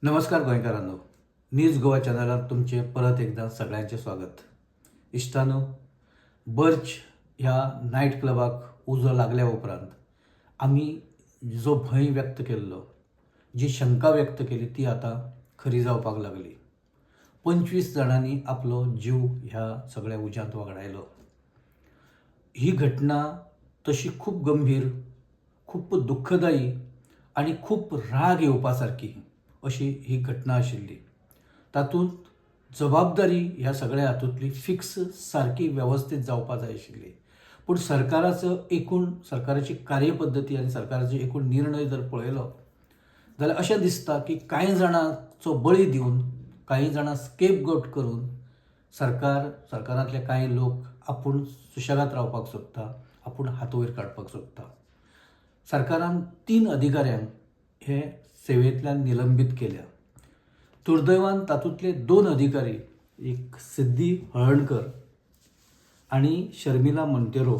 नमस्कार गोंयकारांनो, न्यूज गोवा चॅनलात तुमचे परत एकदा सगळ्यांचे स्वागत. इश्टानो, बर्च ह्या नायट क्लबाक उजो लागल्या उपरांत आम्ही जो भंय व्यक्त केल्लो, जी शंका व्यक्त केली ती आता खरी जावपाक लागली. 25 जाणांनी आपलो जीव ह्या सगळ्या उज्यांत वगडायलो. ही घटना तशी खूप गंभीर, खूप दुःखदायी आणि खूप राग येवपा सारकी अशी ही घटना आशिल्ली. तातूंत जबाबदारी ह्या सगळ्या हातूंतली फिक्स सारकी वेवस्थीत जावपा जाय आशिल्ली. पूण सरकाराची कार्यपद्दती आनी सरकाराचो एकूण निर्णय जर पळयलो जाल्यार अशें दिसता की कांय जाणांचो बळी दिवन, कांय जाणां स्केपगोट करून सरकारांतले कांय लोक आपूण सुशेगाद रावपाक सोदता, आपूण हात वयर काडपाक सोदता. सरकारान 3 अधिकाऱ्यांक हे सेवेंतल्यान निलंबीत केल्या. दुर्दैवान तातूंतले 2 अधिकारी, एक सिद्धी हळर्णकर आणि शर्मिला मोंतेरो,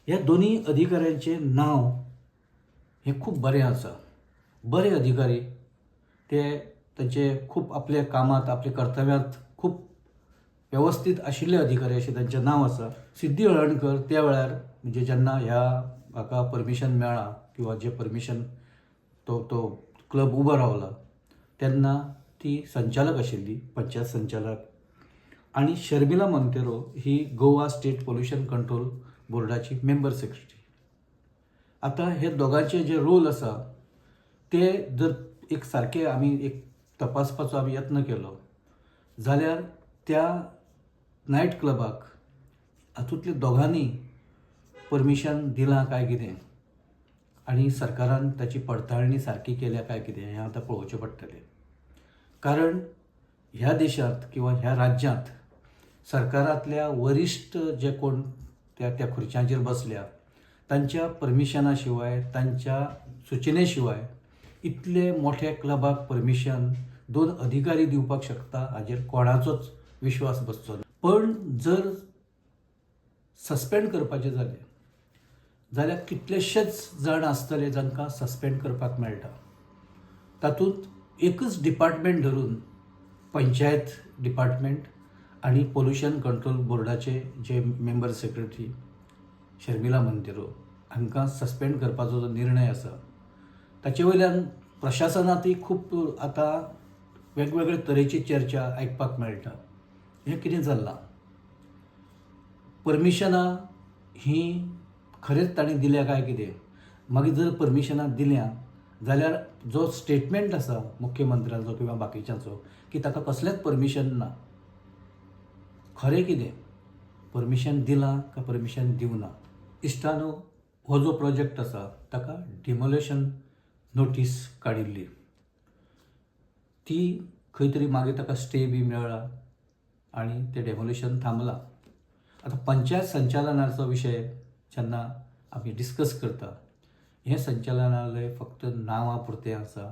ह्या दोनी अधिकाऱ्यांचे नांव हे खूप बरें आसा. बरे अधिकारी, ते तांचे खूप आपल्या कामात, आपल्या कर्तव्यांत खूप वेवस्थीत आशिल्ले अधिकारी अशें तांचें नांव आसा. सिद्धी हळर्णकर त्या वेळार म्हणजे जेन्ना हाका परमिशन मेळ्ळां किंवा जे परमिशन तो क्लब उबो रावला तेन्ना ती संचालक आशिल्ली, पंचायत संचालक. आणि शर्मिला मोंतेरो ही गोवा स्टेट पोल्युशन कंट्रोल बोर्डाची मेंबर सेक्रेटरी. आता हे दोगांचे जे रोल आसा ते जर एक सारके आमी एक तपासपाचो आमी यत्न केलो जाल्यार त्या नायट क्लबाक हातूंतल्या दोगांनी परमिशन दिलां काय कितें आनी सरकारान ताची पडताळणी सारकी केल्या काय कितें हें आतां पळोवचें पडटलें. कारण ह्या देशांत किंवा ह्या राज्यांत सरकारांतल्या वरिश्ठ जे कोण त्या खुर्च्यांचेर बसल्या तांच्या परमिशना शिवाय, तांच्या सुचने शिवाय इतले मोठ्या क्लबाक परमिशन 2 अधिकारी दिवपाक शकता हाचेर कोणाचोच विश्वास बसचो ना. पण जर सस्पेंड करपाचें जालें जाल्यार कितलेशेच जाण आसतले जांकां सस्पेंड करपाक मेळटा. तातूंत एकच डिपार्टमेंट धरून पंचायत डिपार्टमेंट आनी पोल्युशन कंट्रोल बोर्डाचे जे मेंबर सेक्रेटरी शर्मिला मोंतेरो हांकां सस्पेंड करपाचो जो निर्णय आसा ताचे वयल्यान प्रशासनांतय खूब आतां वेगवेगळे तरेची चर्चा आयकपाक मेळटा. हें कितें जाल्लां? परमिशनां ही खरेंच ताणें दिल्या काय कितें? मागीर जर परमिशनां दिल्या जाल्यार जो स्टेटमेंट आसा मुख्यमंत्र्याचो किंवा बाकीच्यांचो की ताका कसलेंच परमिशन ना, खरें कितें? परमिशन दिलां काय परमिशन दिवना? इश्टानो, हो जो प्रोजेक्ट आसा ताका डिमोलेशन नोटीस काडिल्ली. ती खंय तरी मागीर ताका स्टे बी मेळ्ळा आनी तें डेमोलेशन थांबलां. आतां पंचायत संचालनाचो विशय जेन्ना आमी डिस्कस करता, हें संचालनालय फक्त नांवा पुरतें आसा.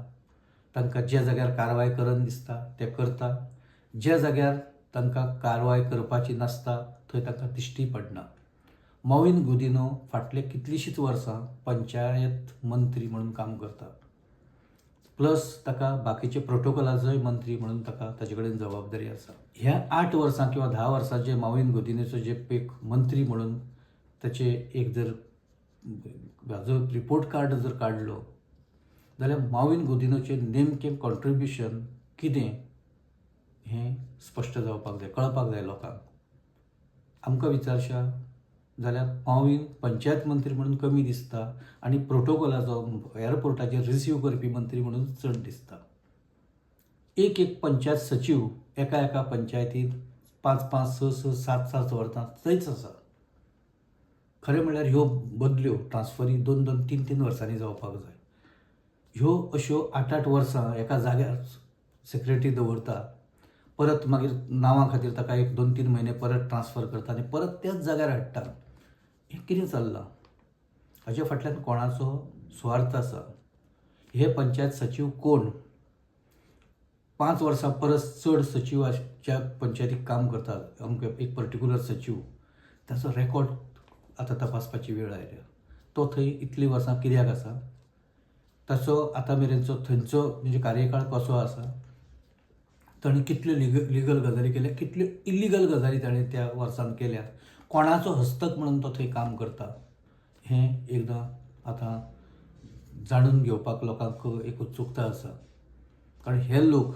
तांकां ज्या जाग्यार कारवाय करन दिसता ते करता, ज्या जाग्यार तांकां कारवाय करपाची नासता थंय तांकां दिश्टी पडना. मॉविन गुदिनो फाटले कितलींशींच वर्सां पंचायत मंत्री म्हणून काम करता. प्लस ताका बाकीचे प्रोटोकॉलाचोय मंत्री म्हणून ताका ताचे कडेन जबाबदारी आसा. ह्या 8 वर्सां किंवा 10 वर्सां जे मॉविन गुदिनोचो जे एक मंत्री म्हणून ताचे एक जर हाजो रिपोर्ट कार्ड जर काडलो जाल्यार मॉविन गुदिनोचें नेमकें कॉन्ट्रिब्युशन कितें हें स्पश्ट जावपाक जाय, कळपाक जाय लोकांक. आमकां विचारशा जाल्यार मॉविन पंचायत मंत्री म्हणून कमी दिसता आनी प्रोटोकॉलाचो एअरपोर्टाचेर रिसीव करपी मंत्री म्हणून चड दिसता. एक पंचायत सचिव एका पंचायतींत 5-5, 6-6, 7-7 वर्सां थंयच आसा. खरें म्हणल्यार ह्यो बदल्यो ट्रान्सफरी 2-2, 3-3 वर्सांनी जावपाक जाय. ह्यो अश्यो 8-8 वर्सां एका जाग्यार सेक्रेटरी दवरता, परत मागीर नांवा खातीर ताका 1-2-3 म्हयने परत ट्रान्सफर करता आनी परत त्याच जाग्यार हाडटा. हें कितें चल्लां? हाचे फाटल्यान कोणाचो स्वार्थ आसा? हे पंचायत सचिव कोण? 5 वर्सां परस चड सचिवाच्या पंचायतीक काम करतात अमके एक पर्टिक्युलर सचिव, ताचो रेकॉर्ड आतां तपासपाची वेळ आयल्या. तो थंय इतलीं वर्सां कित्याक आसा? ताचो आतां मेरेनचो थंयचो म्हणजे कार्यकाळ कसो आसा, ताणें कितल्यो लिगल गजाली केल्या, कितल्यो इलिगल गजाली ताणें त्या वर्सान केल्या, कोणाचो हस्तक म्हणून तो थंय काम करता, हें एकदां आतां जाणून घेवपाक लोकांक एक उत्सुकता आसा. कारण हे लोक,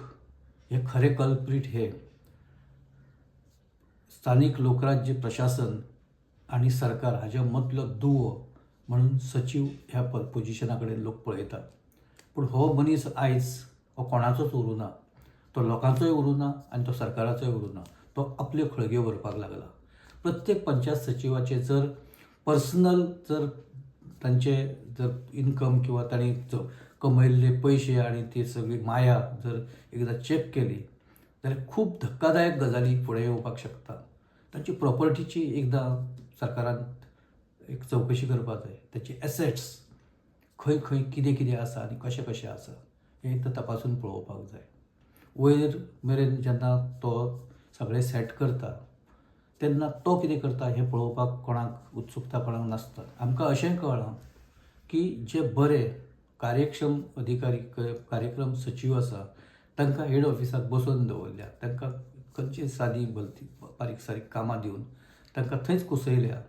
हे खरे कल्प्रीट हे स्थानीक लोकराज्य प्रशासन आनी सरकार हाच्या मदलो दुवो म्हणून सचिव ह्या पोजिशना कडेन लोक पळयतात. पूण हो मनीस आयज हो कोणाचोच उरूना, तो लोकांचोय उरूना आनी तो सरकाराचोय उरूना. तो आपल्यो खळग्यो भरपाक लागला. प्रत्येक पंचायत सचिवाचे जर पर्सनल जर तांचे जर इन्कम किंवा तांणी कमयल्ले पयशे आनी ती सगळी माया जर एकदां चॅक केली जाल्यार खूब धक्कादायक गजाली फुडें येवपाक शकता. तांची प्रॉपर्टीची एकदां सरकारान एक चवकशी करपाक जाय. ताचे एसेट्स खंय खंय कितें कितें आसा आनी कशें कशें आसा हें एकदां तपासून पळोवपाक जाय. वयर मेरेन जेन्ना तो सगळें सेट करता तेन्ना तो कितें करता हें पळोवपाक कोणाक उत्सुकता कोणाक नासता. आमकां अशें कळ्ळां की जे बरे कार्यक्षम अधिकारी कार्यक्रम सचिव आसा तांकां हेड ऑफिसाक बसोवन दवरल्या, तांकां खंयची सादी भलती बारीक सारीक कामां दिवन तांकां थंयच कुसयल्या.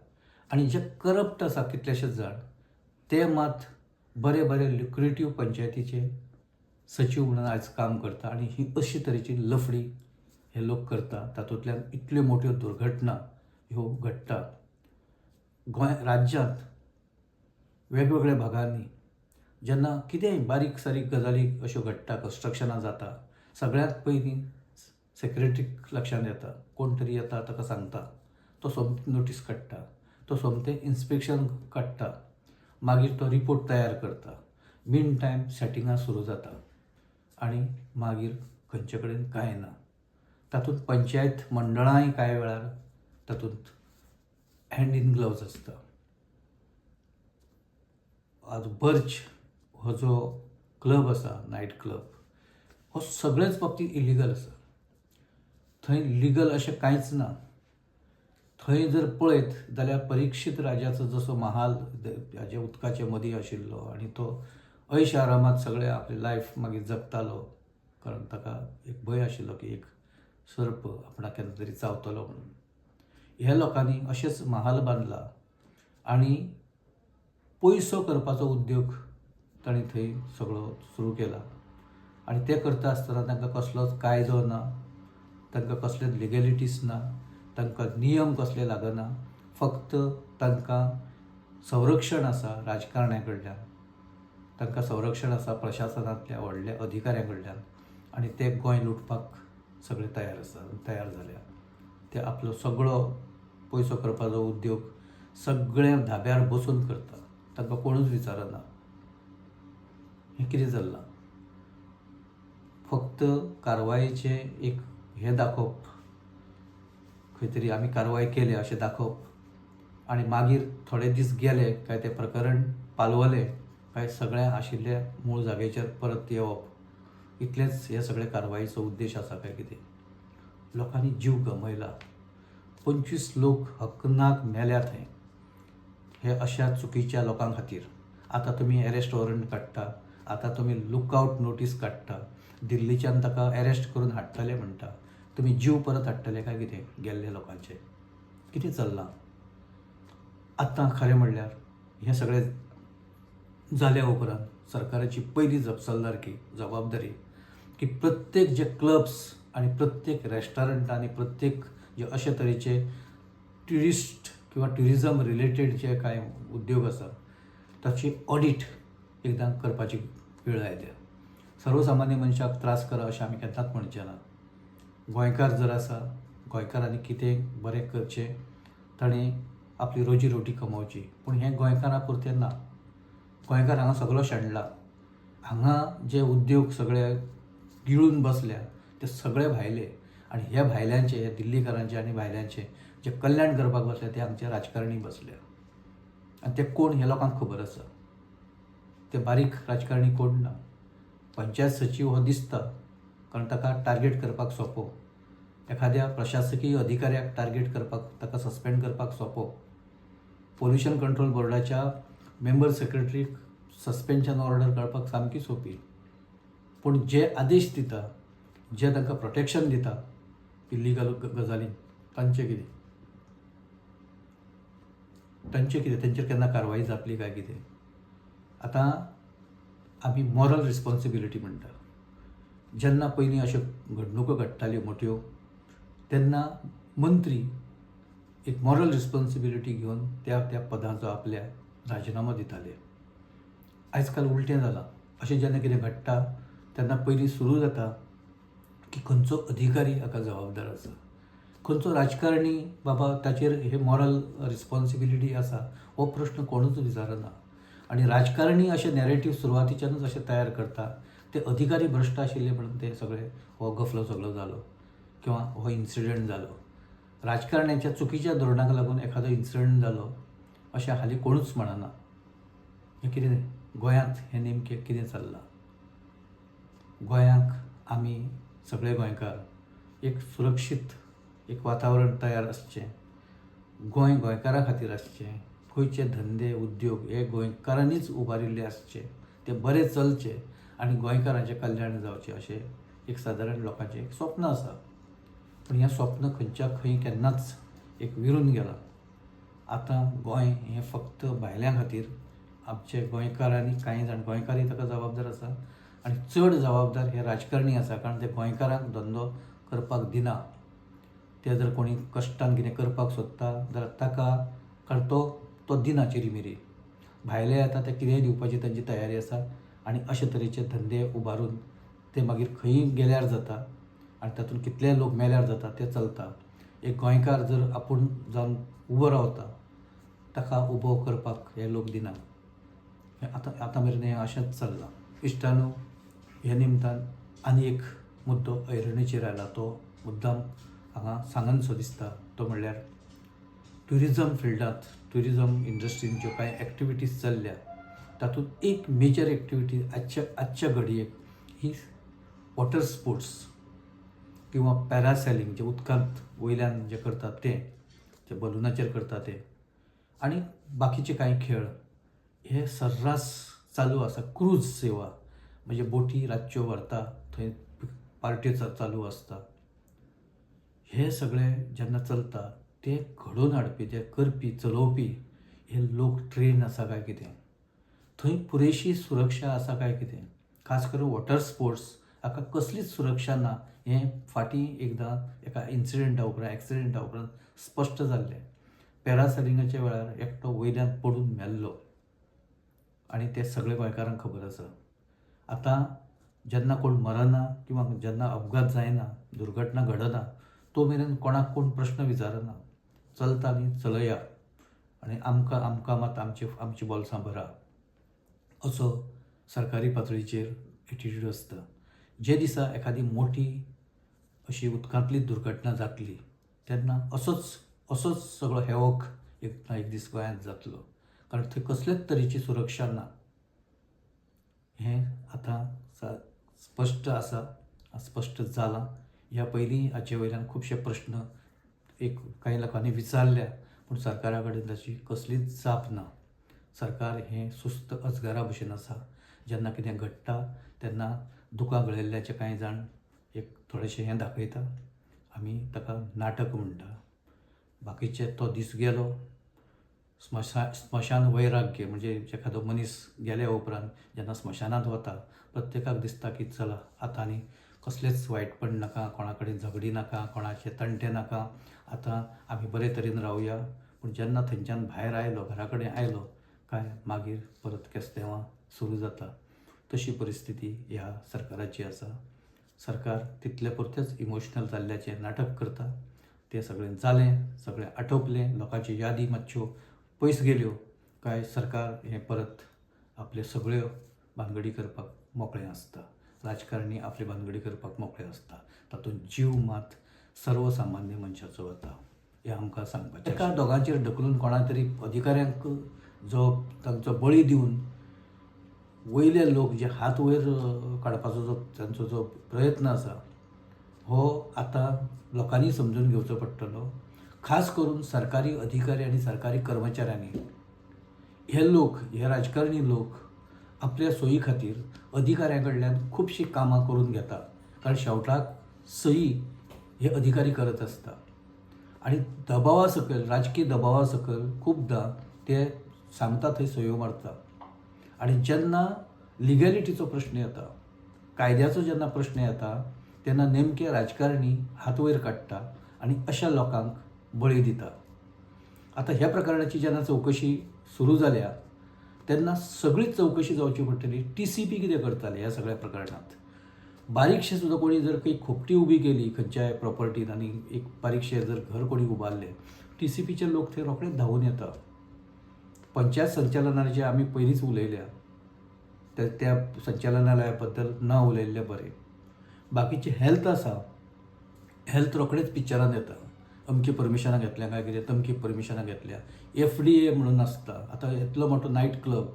आनी जे करप्ट आसा कितलेशेच जाण ते मात बरे बरे लुक्रेटीव पंचायतीचे सचिव म्हणून आयज काम करता. आनी ही अशी तरेची लफडी हे लोक करता, तातूंतल्यान इतल्यो मोठ्यो दुर्घटना ह्यो घडटा. गोंय राज्यांत वेगवेगळ्या भागांनी जेन्ना कितेंय बारीक सारीक गजाली अश्यो घडटा, कन्स्ट्रक्शनां जाता, सगळ्यांत पयलीं सेक्रेटरीक लक्षांत येता. कोण तरी येता, ताका सांगता, तो सोमतें नोटीस काडटा, तो सोमतें इन्स्पेक्शन काडटा, मागीर तो रिपोर्ट तयार करता. मीन टायम सेटिंगां सुरू जाता आनी मागीर खंयचे कडेन कांय ना. तातूंत पंचायत मंडळांय कांय वेळार तातूंत हँड इन ग्लव्ज आसता. आज बर्च हो जो क्लब आसा, नायट क्लब, हो सगळेच बाबतींत इलिगल आसा. थंय लिगल अशें कांयच ना. थंय जर पळयत जाल्यार परीक्षीत राजाचो जसो महाल हाजे उदकाचे मदीं आशिल्लो आनी तो ऐश आरामात सगळें आपलें लायफ मागीर जगतालो, कारण ताका एक भंय आशिल्लो की एक सर्प आपणाक केन्ना तरी चावतलो म्हणून. ह्या लोकांनी अशेंच महाल बांदला आनी पयसो करपाचो उद्योग तांणी थंय सगळो सुरू केला. आनी ते करता आसतना तांकां कसलोच कायदो ना, तांकां कसले लिगॅलिटीज ना, तांकां नियम कसले लागना. फक्त तांकां संरक्षण आसा राजकारण्या कडल्यान, तांकां संरक्षण आसा प्रशासनांतल्या व्हडल्या अधिकाऱ्यां कडल्यान आनी ते गोंय लुटपाक सगळे तयार आसा, तयार जाल्या. ते आपलो सगळो पयसो करपाचो उद्योग सगळ्या धाब्यार बसून करता. तांकां कोणूच विचारना. हें कितें चल्लां? फक्त कारवायेचे एक हें दाखोवप, खंय तरी आमी कारवाय केल्या अशें दाखोवप आनी मागीर थोडे दीस गेले काय तें प्रकरण पालवलें काय सगळ्या आशिल्ल्या मूळ जागेचेर परत येवप. इतलेंच हे सगळे कारवायेचो उद्देश आसा काय कितें? लोकांनी जीव गमयला. 25 लोक हक्कनाक मेल्या थंय हे अशा चुकीच्या लोकां खातीर. आतां तुमी अरेस्ट वॉरंट काडटा, आतां तुमी लुकआवट नोटीस काडटा, दिल्लीच्यान ताका अरेस्ट करून हाडटले म्हणटा. तुमी जीव परत हाडटले काय कितें गेल्ल्या लोकांचे? कितें चल्लां? आतां खरें म्हणल्यार हें सगळें जाल्या उपरांत सरकाराची पयली जबाबदारी की प्रत्येक जे क्लब्स आनी प्रत्येक रेस्टॉरंट आनी प्रत्येक जे अशे तरेचे ट्युरिस्ट किंवा ट्युरिजम रिलेटेड जे कांय उद्योग आसा ताची ऑडिट एकदां करपाची वेळ आयल्या. सर्वसामान्य मनशाक त्रास करा अशें आमी केन्नाच म्हणचे ना. गोंयकार जर आसा, गोंयकारांनी कितें बरें करचें, ताणें आपली रोजी रोटी कमोवची. पूण हें गोंयकारां पुरतें ना. गोंयकार हांगा सगळो शेणला. हांगा जे उद्योग सगळे गिळून बसल्या ते सगळे भायले. आनी ह्या भायल्यांचे, ह्या दिल्लीकारांचे आनी भायल्यांचे जे कल्याण करपाक बसले ते हांगचे राजकारणी बसल्या. आनी ते कोण हे लोकांक खबर आसा. ते बारीक राजकारणी कोण ना. पंचायत सचिव हो दिसता कारण ताका टार्गेट करपाक सोंपो. एखाद्या प्रशासकीय अधिकाऱ्याक टार्गेट करपाक, ताका सस्पेंड करपाक सोंपो. पोल्युशन कंट्रोल बोर्डाच्या मेंबर सेक्रेटरीक सस्पेन्शन ऑर्डर काडपाक सामकी सोपी, पूण जे आदेश दिता, जे तांकां प्रोटेक्शन दिता इल्लीगल गजाली, तांचें कितें? तांचेर केन्ना कारवाई जातली काय कितें? आतां आमी मॉरल रिस्पॉन्सिबिलिटी म्हणटा. जेन्ना पयलीं अश्यो घडणुको घडटाल्यो मोठ्यो, तेन्ना मंत्री एक मॉरल रिस्पॉन्सिबिलिटी घेवन त्या पदांचो आपल्या राजिनामो दिताले. आयज काल उलटें जालां. अशें जेन्ना कितें घडटा तेन्ना पयलीं सुरू जाता की खंयचो अधिकारी हाका जबाबदार आसा, खंयचो राजकारणी बाबा ताचेर हे मॉरल रिस्पॉन्सिबिलिटी आसा, हो प्रश्न कोणूच विचारना. आनी राजकारणी अशे नॅरेटिव्ह सुरवातीच्यानूच अशे तयार करता. ते अधिकारी भ्रश्ट आशिल्ले म्हणून ते सगळे हो गफलो सगळो जालो किंवा हो इन्सिडंट जालो. राजकारण्याच्या चुकीच्या धोरणाक लागून एखादो इन्सिडंट जालो अशें हालीं कोणूच म्हणना. हें कितें गोंयांत हें नेमकें कितें चल्लां? गोंयांक आमी सगळे गोंयकार एक सुरक्षीत एक वातावरण तयार आसचें, गोंय गोंयकारां खातीर आसचें, गोंयचे धंदे उद्योग हे गोंयकारांनीच उबारिल्ले आसचे, ते बरे चलचे आनी गोंयकारांचें कल्याण जावचें अशें एक सादारण लोकांचें एक स्वप्न आसा. पूण हें स्वप्न खंयच्या खंय केन्नाच एक विरून गेलां. आतां गोंय हें फक्त भायल्यां खातीर, आमचे गोंयकारांनी कांय जाण गोंयकारूय ताका जबाबदार आसा आनी चड जबाबदार हे राजकारणी आसा. कारण ते गोंयकारांक धंदो करपाक दिना. ते जर कोणी कश्टान कितें करपाक सोदता जाल्यार ताका कारण तो दिना चिरीमिरी. भायले येता ते कितेंय दिवपाची तांची तयारी आसा आनी अशे तरेचे धंदे उबारून ते मागीर खंयी गेल्यार जाता आनी तातूंत कितले लोक मेल्यार जाता तें चलता. एक गोंयकार जर आपूण जावन उबो रावता ताका उबो करपाक हे लोक दिना. आतां मेरेन हें अशेंच चल्लां. इश्टानो, हे निमतान आनी एक मुद्दो ऐरणीचेर आयला. तो मुद्दाम हांगा सांगनसो दिसता. तो म्हणल्यार ट्युरिजम फिल्डांत, ट्युरिजम इंडस्ट्रीन ज्यो कांय एक्टिविटीज चल्ल्या तातूंत एक मेजर एक्टिविटी आजच्या घडयेक ही वॉटर स्पोर्ट्स किंवा पॅरासेलिंग, जे उदकांत वयल्यान जे करतात ते, जे बलुनाचेर करता ते, आनी बाकीचे कांय खेळ हे सर्रास चालू आसा. क्रूज सेवा म्हणजे बोटी रातच्यो व्हरता, थंय पार्ट्यो चालू आसता. हे सगळें जेन्ना चलता ते घडोवन हाडपी, ते करपी, चलोवपी हे लोक ट्रेन आसा काय कितें? थंय पुरेशी सुरक्षा आसा काय कितें? खास करून वॉटर स्पोर्ट्स हाका कसलीच सुरक्षा ना हें फाटीं एकदां एका इन्सिडंटा उपरांत, एक्सिडेंटा उपरांत स्पश्ट जाल्लें. पॅरासेलिंगाच्या वेळार एकटो वयल्यान पडून मेल्लो आनी ते सगळे गोंयकारांक खबर आसा. आतां जेन्ना कोण मरना किंवा जेन्ना अपघात जायना, दुर्घटना घडना, तो मेरेन कोणाक कोण प्रश्न विचारना. चलता न्ही, चलया आनी आमकां मात आमची बोल्सां भरा असो सरकारी पातळीचेर एटिट्यूड आसता. जे दिसा एखादी मोठी अशी उदकांतली दुर्घटना जातली तेन्ना असोच सगळो हेवोक एक दीस गोंयांत जातलो. कारण थंय कसलेच तरेची सुरक्षा ना. हें आतां स्पश्ट आसा, स्पश्ट जालां. ह्या पयलीं हाचे वयल्यान खुबशे प्रश्न कांय लोकांनी विचारल्या, पूण सरकारा कडेन ताची कसलीच जाप ना. सरकार हें सुस्त अजगरा भशेन आसा. जेन्ना कितें घडटा तेन्ना दुकां गळयल्ल्याचे कांय जाण एक थोडेशें हें दाखयता, आमी ताका नाटक म्हणटा. बाकीचे तो दीस गेलो. स्मशान वैराग्य म्हणजे एखादो मनीस गेल्या उपरांत जेन्ना स्मशानांत वता प्रत्येकाक दिसता की चला आतां आनी कसलेंच वायटपण नाका, कोणा कडेन झगडी नाका, कोणाचे तंटे नाका, आतां आमी बरे तरेन रावया. पूण जेन्ना थंयच्यान भायर आयलो, घरा कडेन आयलो काय मागीर परत केस्तेंवां सुरू जाता. तशी परिस्थिती ह्या सरकाराची आसा. सरकार तितले पुरतेच इमोशनल जाल्ल्याचें नाटक करता. तें सगळें जालें, सगळें आटोपलें, लोकांची यादी मातश्यो पयस गेल्यो काय सरकार हें परत आपल्यो सगळ्यो भानगडी करपाक मोकळें आसता. राजकारणी आपली भानगडी करपाक मोकळे आसता. तातूंत जीव मात सर्वसामान्य मनशाचो वता. हें आमकां सांगपाचें. एका दोगांचेर ढकलून कोणा तरी अधिकाऱ्यांक जो तांचो बळी दिवन वयले लोक जे हात वयर काडपाचो जो तांचो जो प्रयत्न आसा हो आतां लोकांनी समजून घेवचो पडटलो. खास करून सरकारी अधिकारी आनी सरकारी कर्मचाऱ्यांनी हे लोक, हे राजकारणी लोक आपल्या सोयी खातीर अधिकाऱ्यां खूबशीं कामां करून घेता, कारण शेवटाक सही हे अधिकारी करत असता आणि दबावा सकयल, राजकीय दबावा सकयल खूबदां ते सांगता थंय सयो मारता. आणि जेन्ना लिगॅलिटीचो प्रश्न येता, कायद्याचो जेन्ना प्रश्न येता, तेन्ना नेमके राजकारणी हात वयर काडटा आणि अशा लोकांक बळी दिता. आता ह्या प्रकरणाची जेन्ना चवकशी सुरू जाल्या तेन्ना सगळीच चवकशी जावची पडटली. TCP कितें करताले ह्या सगळ्या प्रकरणांत? बारीकशें सुद्दां कोणी जर काही खोपटी उबी केली खंयच्याय प्रॉपर्टीन आनी एक बारीकशें जर घर कोणी उबारलें, TCPचे लोक थंय रोखडेच धांवून येता. पंचायत संचालनालयाचे आमी पयलींच उलयल्या, त्या संचालनालया बद्दल ना उलयल्लें बरें. बाकीचे हेल्थ आसा, हेल्थ रोखडेच पिक्चरान येता. अमकी परमिशनां घेतल्या काय कितें, तमकी परमिशनां घेतल्या. FDA म्हणून आसता, आतां इतलो मोठो नायट क्लब,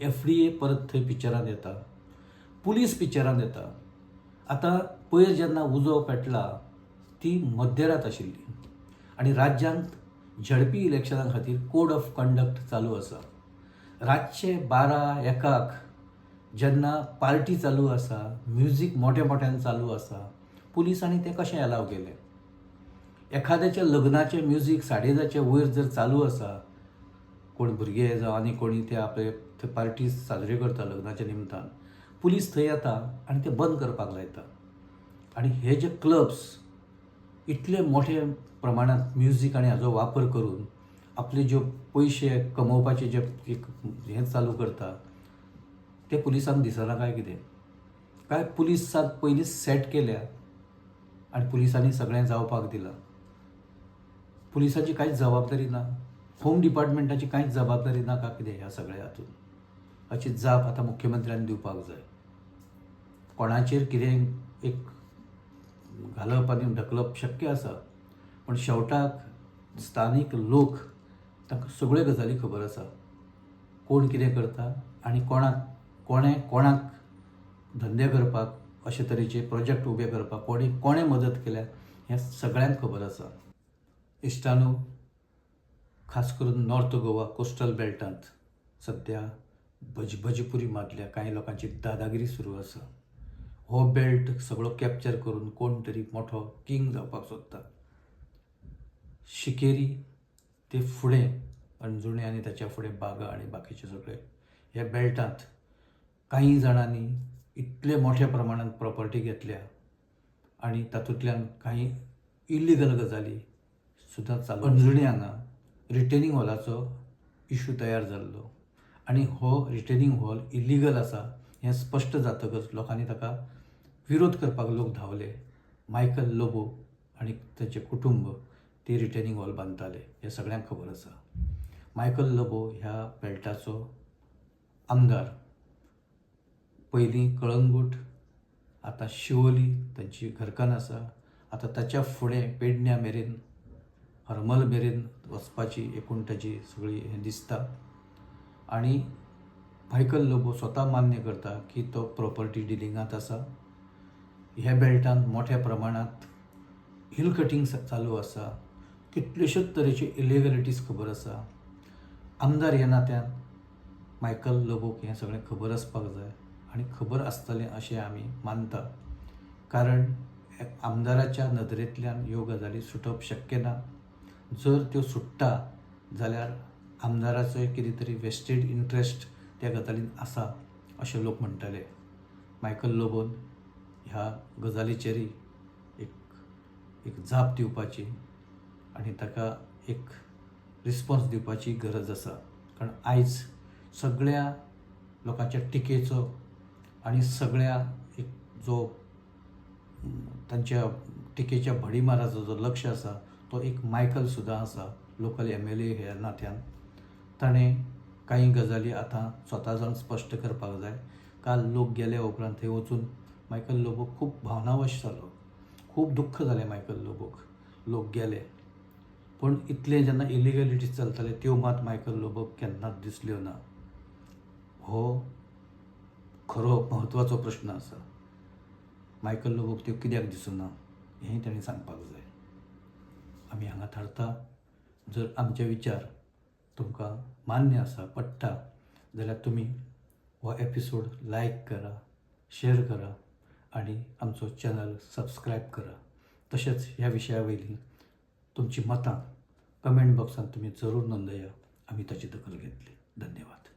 FDA परत थंय पिक्चरान येता. पुलीस पिक्चरान येता. आतां पयर जेन्ना उजो पेटला ती मध्यरात आशिल्ली आनी राज्यांत झडपी इलेक्शनां खातीर कोड ऑफ कंडक्ट चालू आसा. रातचे 12-1 जेन्ना पार्टी चालू आसा, म्युजीक मोठ्या मोठ्यान चालू आसा, पुलिसांनी तें कशें अलाव केलें? एखाद्याच्या लग्नाचें म्युजीक 10:30च्या वयर जर चालू आसा, कोण भुरगे जावं आनी कोणी ते आपले थंय पार्टी साजऱ्यो करता लग्नाच्या निमतान, पुलीस थंय येता आनी ते बंद करपाक लायता. आनी हे जे क्लब्स इतले मोठे प्रमाणांत म्युजीक आनी हाचो वापर करून आपले ज्यो पयशे कमोवपाचे जे एक हें चालू करता, ते पुलिसांक दिसना काय कितें? काय पुलिसांक पयलींच सेट केल्या आनी पुलिसांनी सगळें जावपाक दिलां? पुलिसांची कांयच जबाबदारी ना? होम डिपार्टमेंटाची कांयच जबाबदारी ना काय कितें ह्या सगळ्या हातूंत? हाची जाप आतां मुख्यमंत्र्यान दिवपाक जाय. कोणाचेर कितें एक घालप आनी ढकलप शक्य आसा, पण शेवटाक स्थानीक लोक तांकां सगळ्यो गजाली खबर आसा. कोण कितें करता आनी कोणें कोणाक धंदे करपाक, अशे तरेचे प्रोजेक्ट उबे करपाक कोणें मदत केल्या हें सगळ्यांक खबर आसा. इश्टानो, खास करून नॉर्थ गोवा कोस्टल बेल्टांत सध्या भजपुरी मारल्या कांय लोकांची दादागिरी सुरू आसा. हो बेल्ट सगळो कॅप्चर करून कोण तरी मोठो किंग जावपाक सोदता. शिकेरी ते फुडें अंजुणे आनी ताच्या फुडें बागा आनी बाकीचे सगळे ह्या बेल्टांत कांय जाणांनी इतले मोठ्या प्रमाणांत प्रॉपर्टी घेतल्या आनी तातूंतल्यान कांय इल्लिगल गजाली सुद्दां चालू. अंजुणे हांगा रिटेनिंग हॉलाचो इशू तयार जाल्लो आनी हो रिटेनिंग हॉल इल्लिगल आसा हें स्पश्ट जातकच लोकांनी ताका विरोध करपाक लोक धांवले. मायकल लोबो आनी ताचें कुटुंब ते रिटेनिंग हॉल बांदताले हें सगळ्यांक खबर आसा. मायकल लोबो ह्या बेल्टाचो आमदार, पयलीं कळंगूट, आतां शिवोली तांची घरकान्न आसा. आतां ताच्या फुडें पेडण्यां मेरेन, हरमल मेरेन वचपाची एकूण ताची सगळी हें दिसता. आनी मायकल लोबो स्वता मान्य करता की तो प्रॉपर्टी डिलिंगांत आसा. ह्या बेल्टांत मोठ्या प्रमाणांत हिल कटिंग चालू आसा. कितल्योश्योच तरेच्यो इलिगॅलिटीज खबर आसा. आमदार ह्या नात्यान मायकल लोबोक हें सगळें खबर आसपाक जाय आनी खबर आसतलें अशें आमी मानता, कारण आमदाराच्या नदरेंतल्यान ह्यो गजाली सुटप शक्य ना. जर त्यो सुट्टा जाल्यार आमदाराचो कितें तरी वेस्टेड इंट्रस्ट त्या गजालींत आसा अशें लोक म्हणटले. मायकल लोबोन ह्या गजालीचेरय एक जाप दिवपाची आनी ताका एक रिस्पॉन्स दिवपाची गरज आसा. कारण आयज सगळ्या लोकांच्या टिकेचो आनी सगळ्या एक जो तांच्या टिकेच्या भडीमाराचो जो लक्ष आसा तो एक मायकल सुद्दां आसा, लोकल MLA ह्या नात्यान. ताणें कांय गजाली आतां स्वता जावन स्पश्ट करपाक जाय. काल लोक गेल्या उपरांत थंय वचून मायकल लोबो खूब भावनावश जालो. खूब दुख्ख जालें मायकल लोबोक. लोक गेले, पूण इतले जेन्ना इलिगॅलिटीज चलताले त्यो मात मायकल लोबोक केन्नाच दिसल्यो ना. हो खरो म्हत्वाचो प्रश्न आसा. मायकल लोबोक त्यो कित्याक दिसूना हेंय ताणें सांगपाक जाय. आमी हांगा थारता. जर आमचे विचार तुमकां मान्य आसा, पडटा, जाल्यार तुमी हो एपिसोड लाईक करा, शेअर करा आणि आमचो चॅनल सबस्क्राईब करा. तसेच ह्या विषयावयली तुमची मतां कमेंट बॉक्सात तुम्ही जरूर नोंदया. आम्ही त्याची दखल घेतली. धन्यवाद.